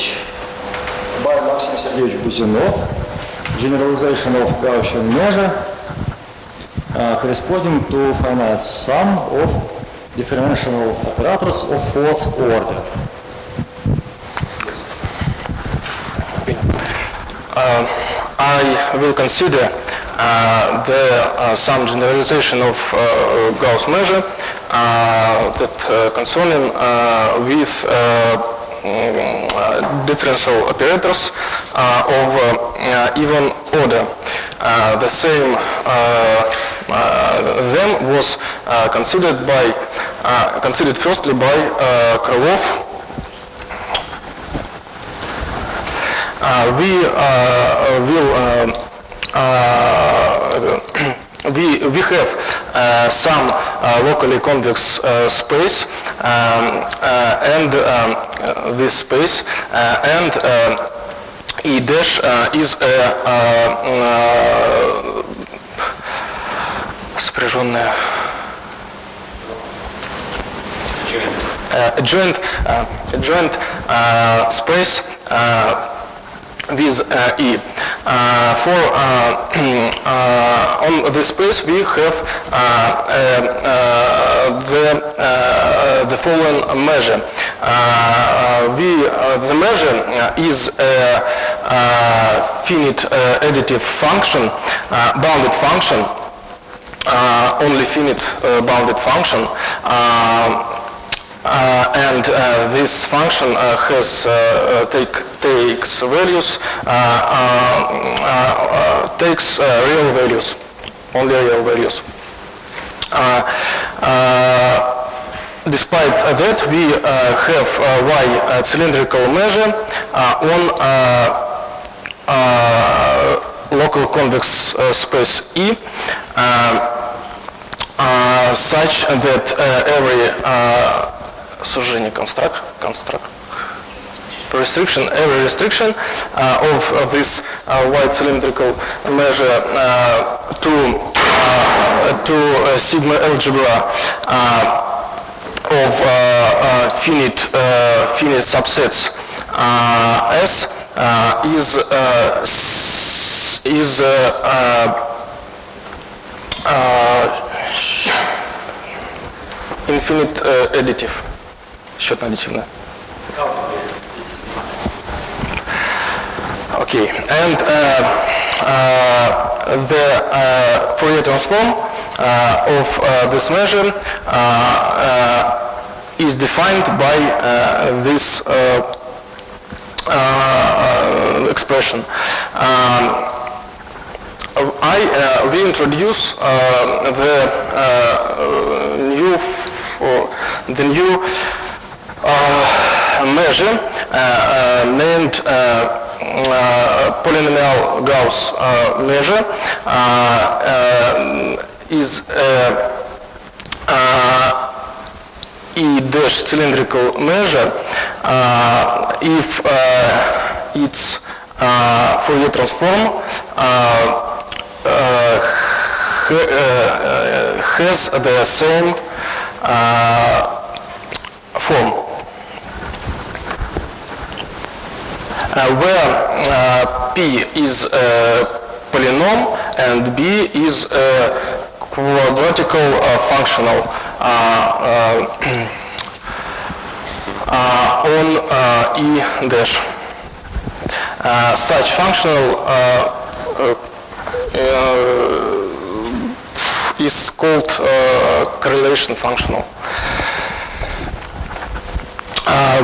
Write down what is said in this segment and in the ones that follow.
page by Maxim Sergeyevich Buzинov, generalization of Gaussian measure corresponding to finite sum of differential operators of fourth order. I will consider the some generalization of Gauss measure that concerning with differential operators of even order. The same them was considered firstly by Krylov. We have some locally convex space and this space and E dash is сопряженная joint space with E. On this space we have the following measure. The measure is a finite additive function, bounded function, only finite bounded function. And this function has takes values, takes real values, only real values. Despite that, we have Y cylindrical measure on local convex space E, such that every every restriction of this Y cylindrical measure to sigma algebra of finite subsets S is infinite additive. Счетно аддитивное. Okay, and the Fourier transform of this measure is defined by this expression. We introduce the new measure named polynomial Gauss measure is E dash cylindrical measure if its Fourier transform has the same form, where P is a polynomial and B is a quadratical functional on E dash. Such functional is called correlation functional.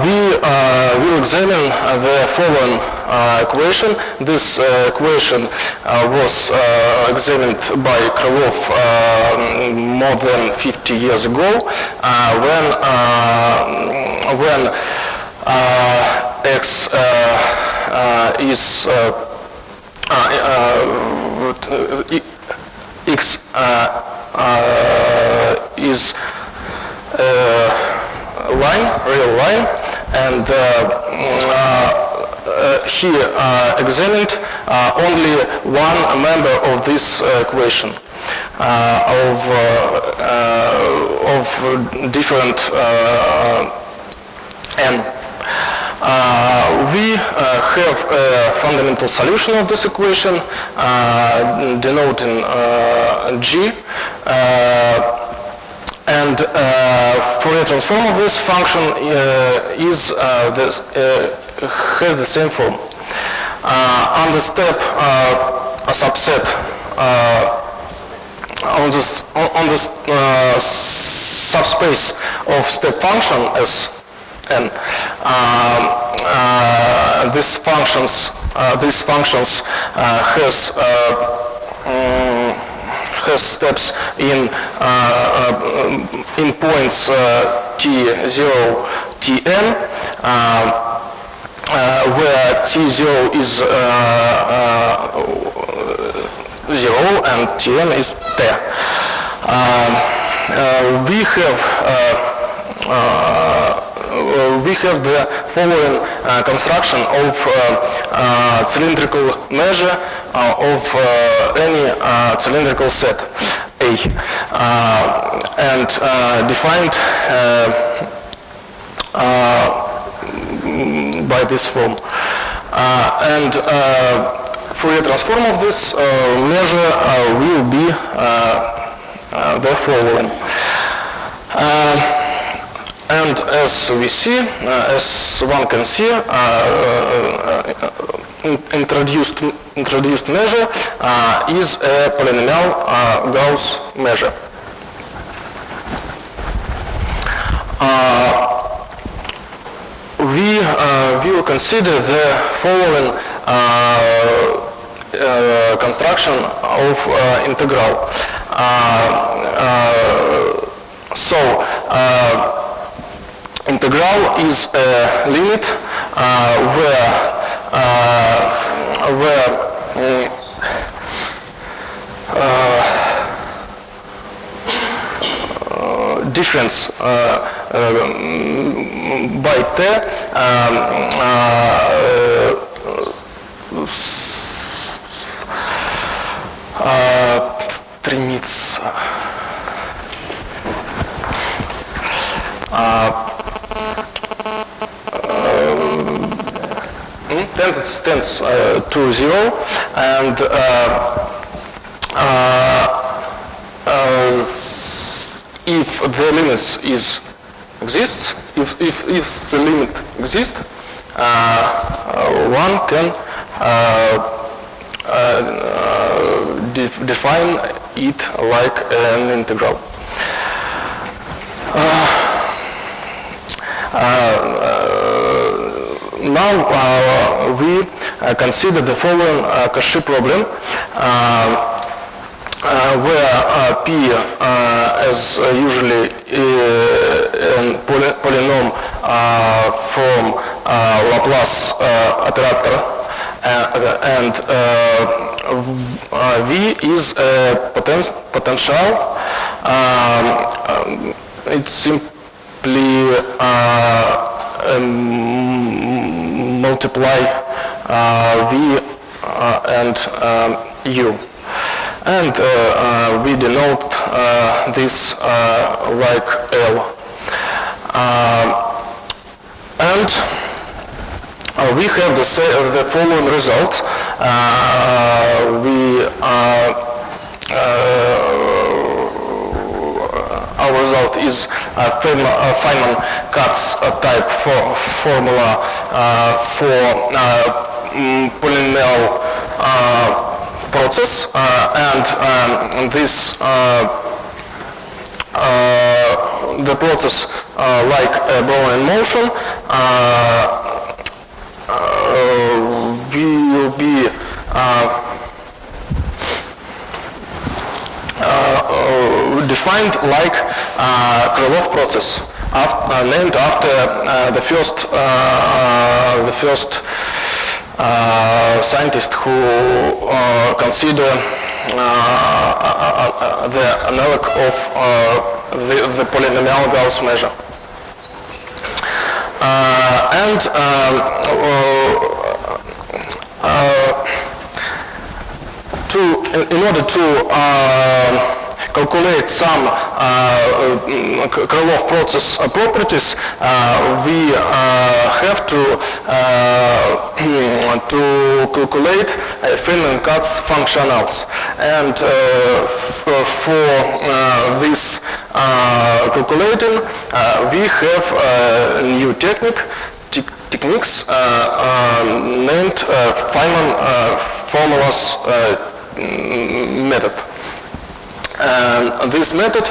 We will examine the following equation. This equation was examined by Krylov more than 50 years ago when x is x is line, real line, and he examined only one member of this equation of different n. We have a fundamental solution of this equation denoting G, and Fourier transform of this function has the same form. On the step a subset on this subspace of step function as n. These functions has steps in points t0, tn, where t0 is 0 and tn is t. We have the following construction of cylindrical measure of any cylindrical set A, and defined by this form. And Fourier transform of this measure will be the following. And as we see, as one can see, introduced measure is a polynomial Gauss measure. We will consider the following construction of integral. Integral is a limit where difference by t стремится tends to 0, and if the limit exists, if the limit exists, one can define it like an integral. Now we consider the following Cauchy problem, where P is usually a polynomial from Laplace operator, and V is a potential. It's simply multiply V and U. And we denote this like L. And we have the following result. Our result is a Feynman-Katz type formula for polynomial process, and this the process like a Brownian motion will be defined like Krylov process, named after the first scientist who consider the analog of the polynomial Gauss measure. In order to calculate some Krylov process properties, we have to calculate Feynman-Katz functionals, and for this calculating we have a new techniques named Feynman formulas method. And this method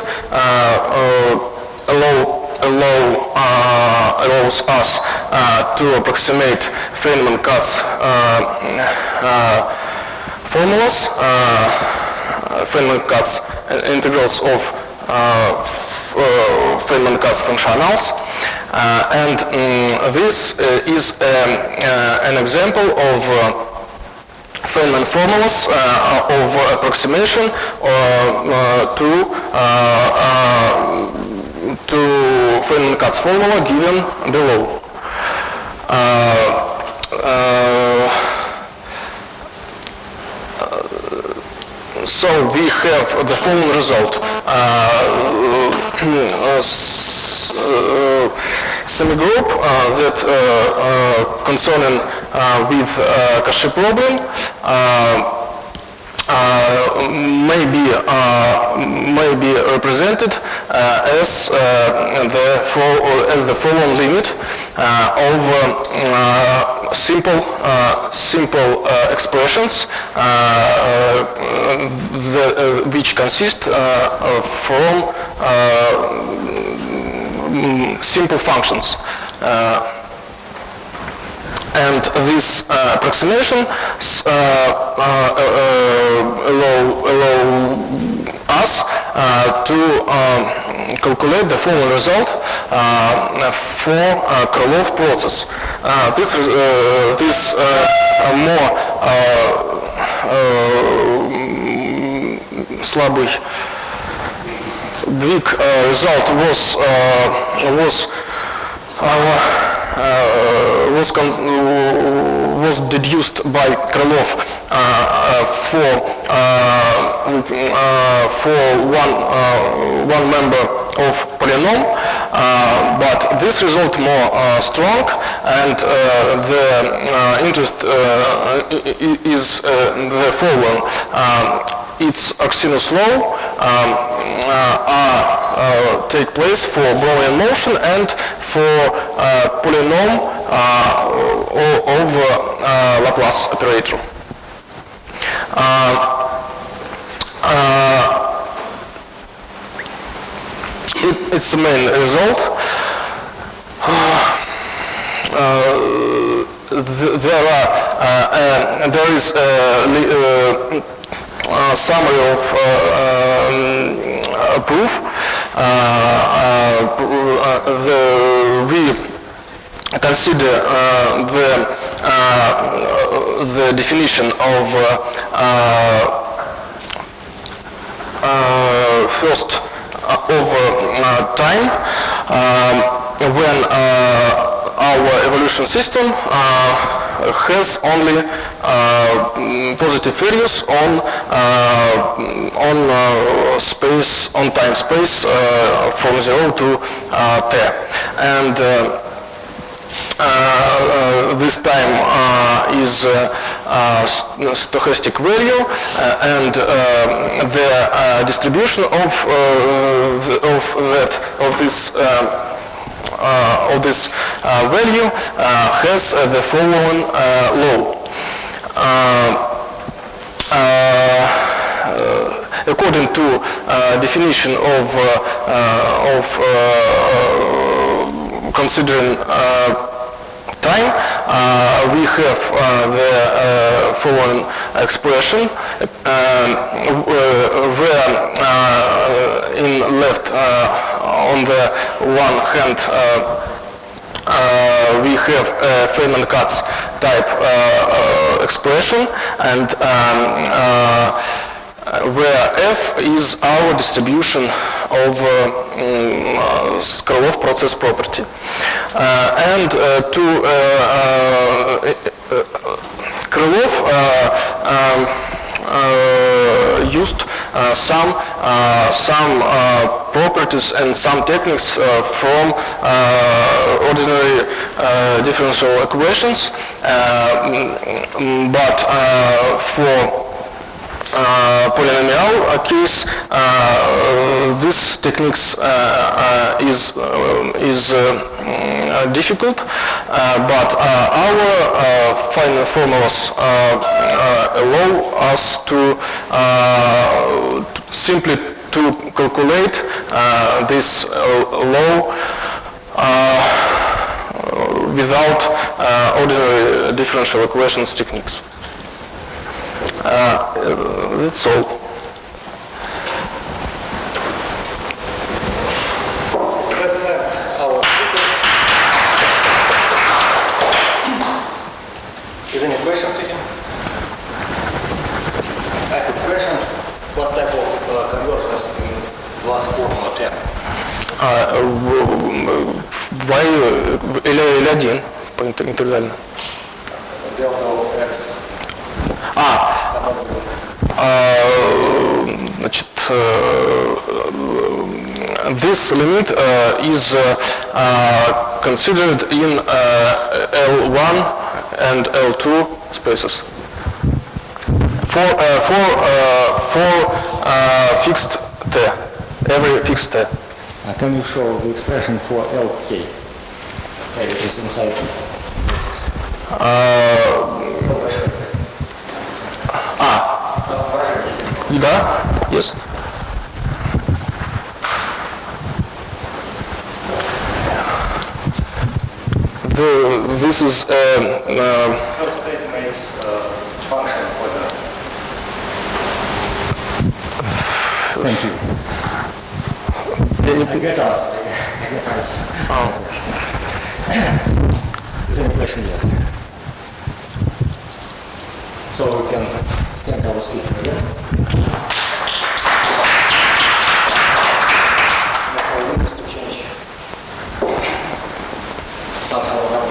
allows us to approximate Feynman-Katz formulas, Feynman-Katz integrals of Feynman-Katz functionals, and this is an example of Feynman formulas of approximation to Feynman-Katz formula given below. So we have the following result. Semigroup that concerning with Cauchy problem may be represented as the following limit of simple expressions which consist from simple functions. And this approximation allow us to calculate the following result for Krylov process. This more слабый weak result was deduced by Krylov for one member of polynomial, but this result more strong, and the interest is the following. Its Arcsinus law take place for Brownian motion and for polynomial over Laplace operator. It's the main result. There is summary of proof. We consider the definition of first over time when our evolution system has only positive values on time space from 0 to t, and this time is stochastic value, and the distribution of this value has the following law. According to definition of considering time, we have the following expression where in left on the one hand we have a Feynman-Katz type expression, and where f is our distribution of Krylov process property, and to Krylov used some some properties and some techniques from ordinary differential equations, but for polynomial case, these techniques is difficult, but our final formulas allow us to simply to calculate this law without ordinary differential equations techniques. That's all. Let's our speaker. Is there any questions to him? I have a question. What type of conversions in last formula 10? Y L1 по интегрально. Delta of x. Значит, this limit is considered in L1 and L2 spaces for fixed t, every fixed t. Can you show the expression for LK, which is inside this? Да, yes. This is First statement is function for the. Thank you. I get answer. Is there any question yet? So we can thank our speaker again. Now, I want us to change somehow.